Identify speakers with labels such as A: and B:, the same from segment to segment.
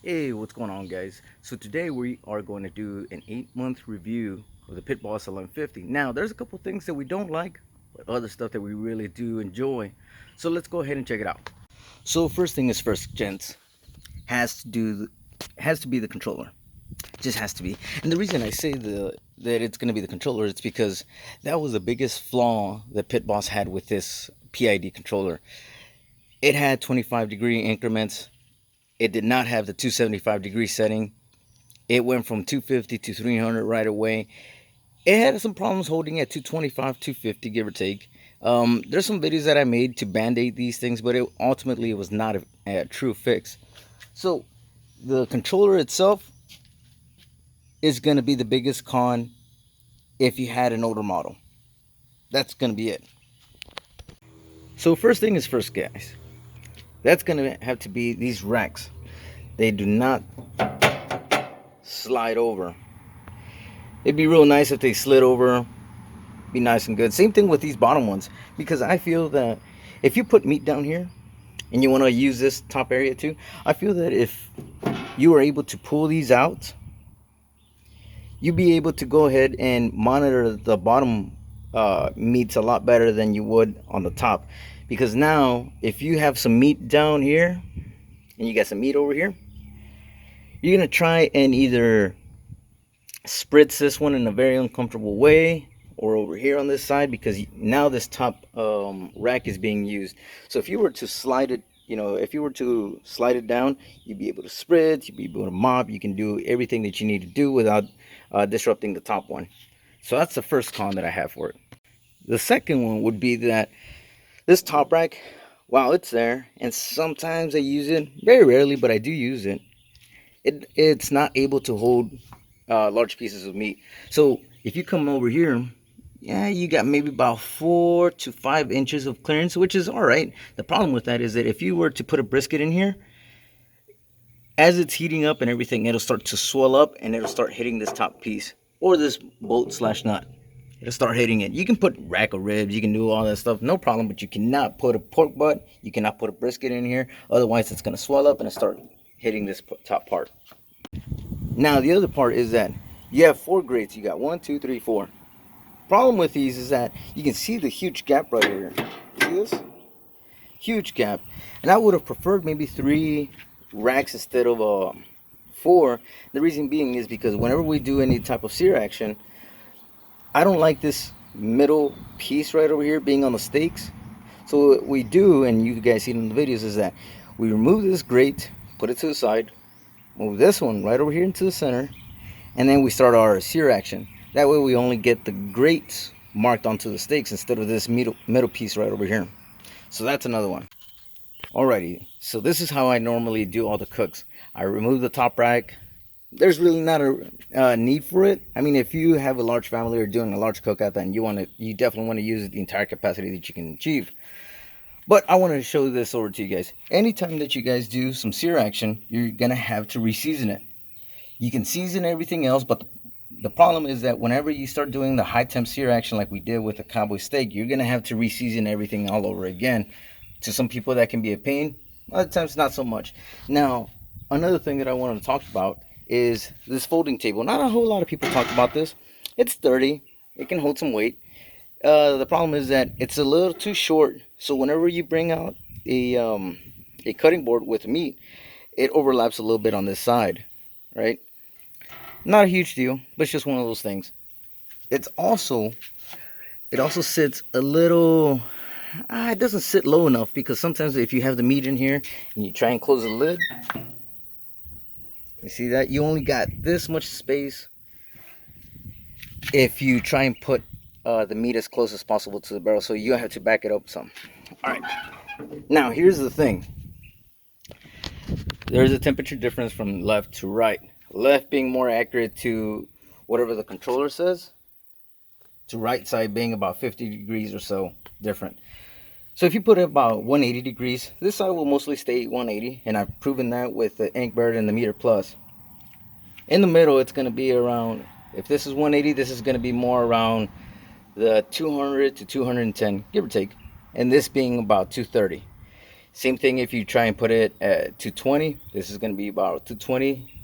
A: Hey, what's going on, guys? So today we are going to do an 8-month review of the Pit Boss 1150. Now, there's a couple things that we don't like, but other stuff that we really do enjoy. So let's go ahead and check it out. So first thing is first, gents, has to be the controller. Just has to be. And the reason I say that it's going to be the controller is because that was the biggest flaw that Pit Boss had with this PID controller. It had 25-degree increments. It did not have the 275-degree setting. It went from 250 to 300 right away. It had some problems holding at 225, 250, give or take. There's some videos that I made to band-aid these things, but ultimately it was not a true fix. So the controller itself is going to be the biggest con if you had an older model. That's going to be it. So first thing is first, guys. That's going to have to be these racks. They do not slide over. It'd be real nice if they slid over, be nice and good. Same thing with these bottom ones, because I feel that if you put meat down here and you want to use this top area too, I feel that if you are able to pull these out, you'll be able to go ahead and monitor the bottom meats a lot better than you would on the top. Because now if you have some meat down here and you got some meat over here, you're going to try and either spritz this one in a very uncomfortable way or over here on this side, because now this top rack is being used. So if you were to slide it, if you were to slide it down, you'd be able to spritz, you'd be able to mop, you can do everything that you need to do without disrupting the top one. So that's the first con that I have for it. The second one would be that this top rack, while it's there, and sometimes I use it, very rarely, but I do use it, it's not able to hold large pieces of meat. So if you come over here, yeah, you got maybe about 4 to 5 inches of clearance, which is all right. The problem with that is that if you were to put a brisket in here, as it's heating up and everything, it'll start to swell up and it'll start hitting this top piece or this bolt slash nut. It'll start hitting it. You can put rack of ribs, you can do all that stuff, no problem, but you cannot put a pork butt, you cannot put a brisket in here, otherwise it's going to swell up and it'll start hitting this top part. Now the other part is that you have 4 grates. You got 1, 2, 3, 4. Problem with these is that you can see the huge gap right here. See this? Huge gap. And I would have preferred maybe 3 racks instead of 4. The reason being is because whenever we do any type of sear action, I don't like this middle piece right over here being on the steaks. So what we do, and you guys see it in the videos, is that we remove this grate, put it to the side, move this one right over here into the center, and then we start our sear action. That way we only get the grates marked onto the steaks instead of this middle piece right over here. So that's another one. Alrighty, so this is how I normally do all the cooks. I remove the top rack. There's really not a need for it. I mean, if you have a large family or doing a large cookout, then you definitely want to use the entire capacity that you can achieve. But I wanted to show this over to you guys. Anytime that you guys do some sear action, you're going to have to re-season it. You can season everything else, but the problem is that whenever you start doing the high temp sear action like we did with the cowboy steak, you're going to have to re-season everything all over again. To some people that can be a pain, other times not so much. Now, another thing that I wanted to talk about is this folding table. Not a whole lot of people talk about this. It's sturdy. It can hold some weight. The problem is that it's a little too short, so whenever you bring out a cutting board with meat, it overlaps a little bit on this side, right? Not a huge deal, but it's just one of those things. It also sits a little, it doesn't sit low enough, because sometimes if you have the meat in here and you try and close the lid, you see that you only got this much space if you try and put the meat as close as possible to the barrel, so you have to back it up some. All right, now here's the thing. There's a temperature difference from left to right. Left being more accurate to whatever the controller says, to right side being about 50 degrees or so different. So if you put it about 180 degrees, this side will mostly stay 180, and I've proven that with the Inkbird and the Meter Plus. In the middle, it's going to be around, if this is 180, this is going to be more around the 200 to 210, give or take, and this being about 230. Same thing if you try and put it at 220. This is going to be about 220,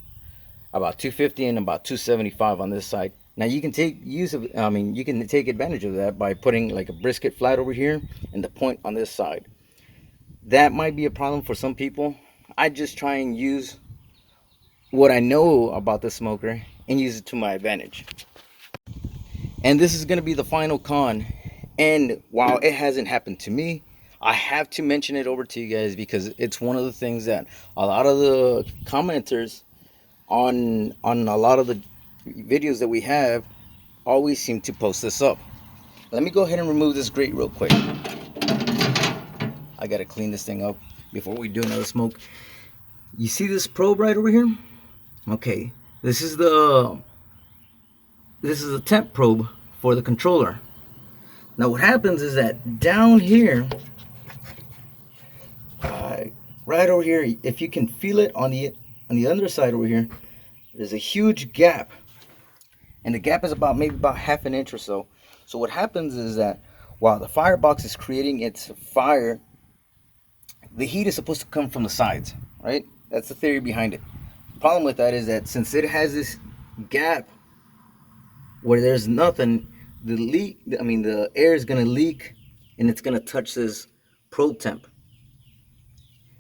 A: about 250, and about 275 on this side. Now you can you can take advantage of that by putting like a brisket flat over here and the point on this side. That might be a problem for some people. I just try and use what I know about the smoker and use it to my advantage. And this is going to be the final con. And while it hasn't happened to me, I have to mention it over to you guys because it's one of the things that a lot of the commenters on a lot of the videos that we have always seem to post this up. Let me go ahead and remove this grate real quick. I gotta clean this thing up before we do another smoke. You see this probe right over here? Okay, this is the temp probe for the controller. Now what happens is that down here, right over here, if you can feel it on the underside over here, there's a huge gap, and the gap is about maybe about half an inch or so. So what happens is that while the firebox is creating its fire, the heat is supposed to come from the sides, right? That's the theory behind it. The problem with that is that since it has this gap where there's nothing, the air is gonna leak and it's gonna touch this probe temp,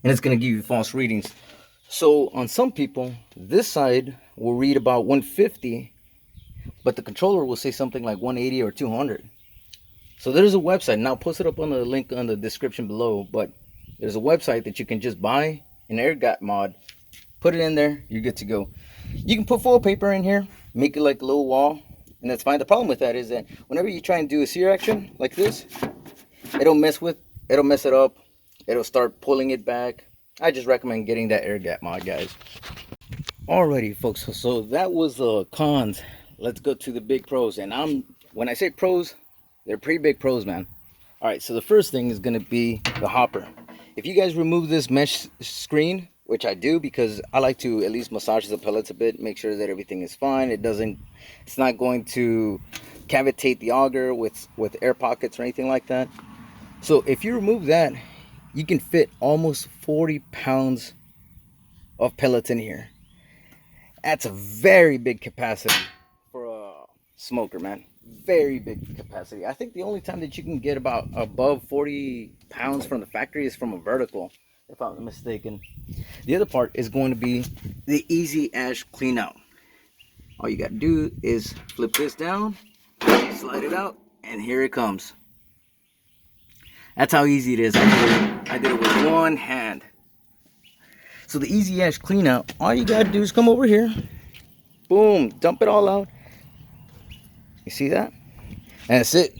A: and it's gonna give you false readings. So on some people, this side will read about 150, but the controller will say something like 180 or 200. So there's a website, and I'll post it up on the link on the description below, but there's a website that you can just buy an airgap mod, put it in there, you're good to go. You can put foil paper in here, make it like a little wall, and that's fine. The problem with that is that whenever you try and do a sear action like this, it'll mess it up, it'll start pulling it back. I just recommend getting that airgap mod, guys. Alrighty folks, so that was the cons. Let's go to the big pros. And when I say pros, they're pretty big pros, man. Alright, so the first thing is going to be the hopper. If you guys remove this mesh screen, which I do because I like to at least massage the pellets a bit, make sure that everything is fine. It's not going to cavitate the auger with air pockets or anything like that. So if you remove that, you can fit almost 40 pounds of pellets in here. That's a very big capacity for a smoker, man. Very big capacity. I think the only time that you can get about above 40 pounds from the factory is from a vertical, if I'm not mistaken. The other part is going to be the easy ash clean out. All you got to do is flip this down, slide it out, and here it comes. That's how easy it is. I did it with one hand. So the easy ash clean out, all you gotta do is come over here, boom, dump it all out. You see that? And that's it.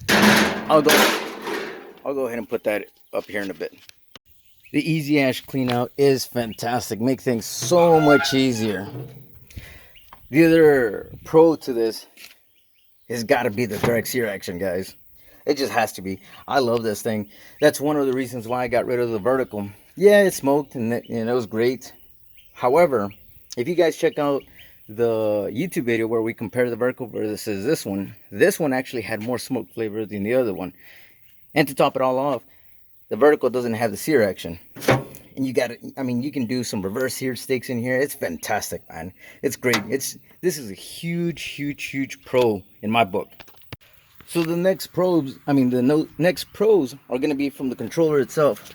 A: I'll go ahead and put that up here in a bit. The easy ash clean out is fantastic. Make things so much easier. The other pro to this has got to be the direct sear action, guys. It just has to be. I love this thing. That's one of the reasons why I got rid of the vertical. Yeah, it smoked and it was great. However, if you guys check out the YouTube video where we compare the vertical versus this one actually had more smoke flavor than the other one. And to top it all off, the vertical doesn't have the sear action. And you can do some reverse seared steaks in here. It's fantastic, man. It's great. This is a huge pro in my book. So the next pros are going to be from the controller itself.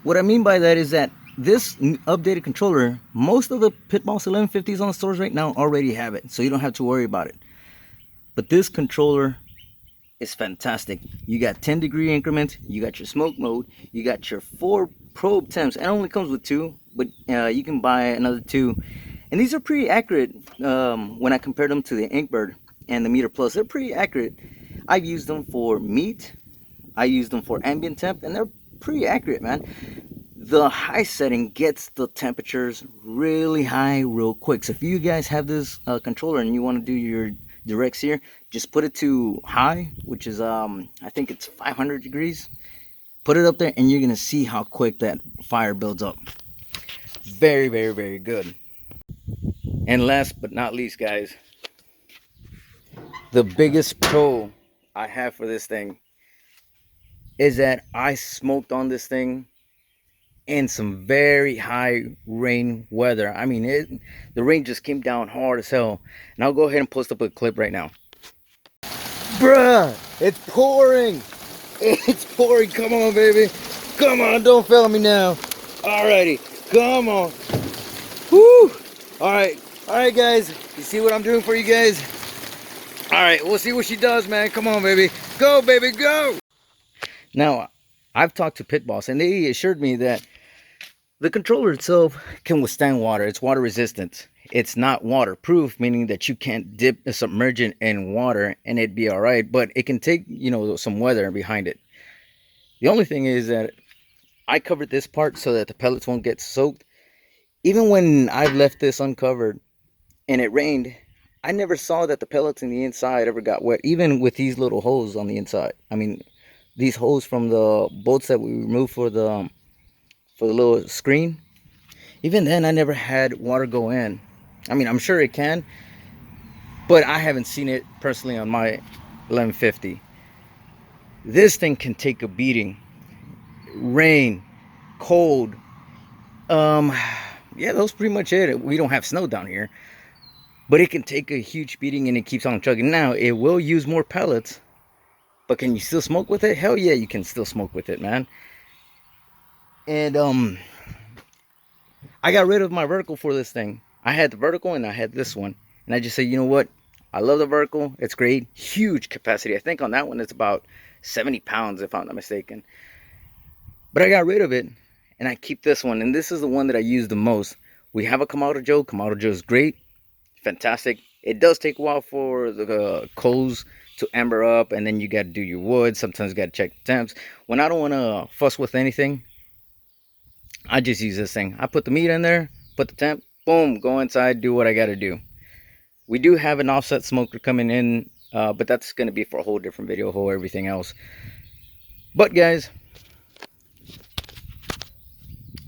A: What I mean by that is that this updated controller, most of the Pitboss 1150s on the stores right now already have it, so you don't have to worry about it. But this controller is fantastic. You got 10-degree increments, you got your smoke mode, you got your 4 probe temps. It only comes with 2, but you can buy another 2. And these are pretty accurate when I compare them to the Inkbird and the Meter Plus. They're pretty accurate. I've used them for meat, I used them for ambient temp, and they're pretty accurate, man. The high setting gets the temperatures really high real quick. So if you guys have this controller and you want to do your direct sear, just put it to high, which is I think it's 500 degrees. Put it up there and you're gonna see how quick that fire builds up. Very good. And last but not least, guys, the biggest pro I have for this thing is that I smoked on this thing in some very high rain weather. I mean, the rain just came down hard as hell. And I'll go ahead and post up a clip right now. Bruh, it's pouring. It's pouring. Come on, baby. Come on, don't fail me now. Alrighty, come on. Woo! Alright, guys. You see what I'm doing for you guys? Alright, we'll see what she does, man. Come on, baby. Go, baby, go! Now, I've talked to Pit Boss, and they assured me that the controller itself can withstand water. It's water resistant. It's not waterproof, meaning that you can't submerge it in water and it'd be all right. But it can take, some weather behind it. The only thing is that I covered this part so that the pellets won't get soaked. Even when I've left this uncovered and it rained, I never saw that the pellets in the inside ever got wet, even with these little holes on the inside. I mean, these holes from the bolts that we removed for the little screen. Even then, I never had water go in. I mean, I'm sure it can, but I haven't seen it personally on my 1150. This thing can take a beating. Rain, cold. Yeah, that's pretty much it. We don't have snow down here, but it can take a huge beating and it keeps on chugging. Now, it will use more pellets, but can you still smoke with it? Hell yeah, you can still smoke with it, man. And I got rid of my vertical for this thing. I had the vertical and I had this one. And I just said, you know what? I love the vertical. It's great. Huge capacity. I think on that one it's about 70 pounds if I'm not mistaken. But I got rid of it and I keep this one. And this is the one that I use the most. We have a Kamado Joe. Kamado Joe is great. Fantastic. It does take a while for the coals to ember up. And then you got to do your wood. Sometimes you got to check the temps. When I don't want to fuss with anything, I just use this thing. I put the meat in there, put the temp, boom, go inside, do what I got to do. We do have an offset smoker coming in, but that's going to be for a whole different video, whole everything else. But guys,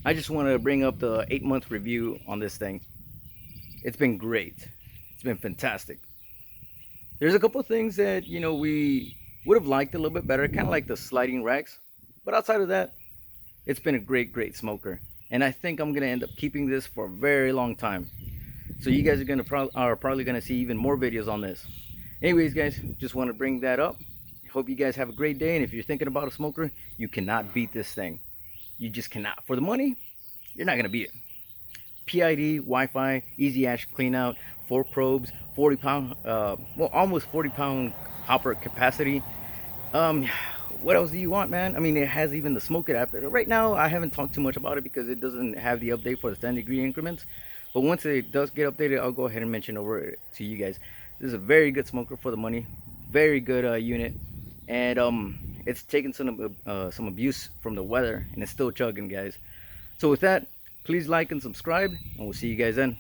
A: I just want to bring up the 8-month review on this thing. It's been great. It's been fantastic. There's a couple of things that, we would have liked a little bit better, kind of like the sliding racks. But outside of that, it's been a great smoker, and I think I'm gonna end up keeping this for a very long time. So you guys are probably gonna see even more videos on this. Anyways, guys, just want to bring that up. Hope you guys have a great day, and if you're thinking about a smoker, you cannot beat this thing. You just cannot. For the money, you're not gonna beat it. PID, Wi-Fi, easy ash clean out, 4 probes, 40 pound, well, almost 40 pound hopper capacity. What else do you want, man? I mean, it has even the Smoke It app. Right now, I haven't talked too much about it because it doesn't have the update for the 10-degree increments. But once it does get updated, I'll go ahead and mention over to you guys. This is a very good smoker for the money. Very good unit. And it's taken some abuse from the weather, and it's still chugging, guys. So with that, please like and subscribe, and we'll see you guys then.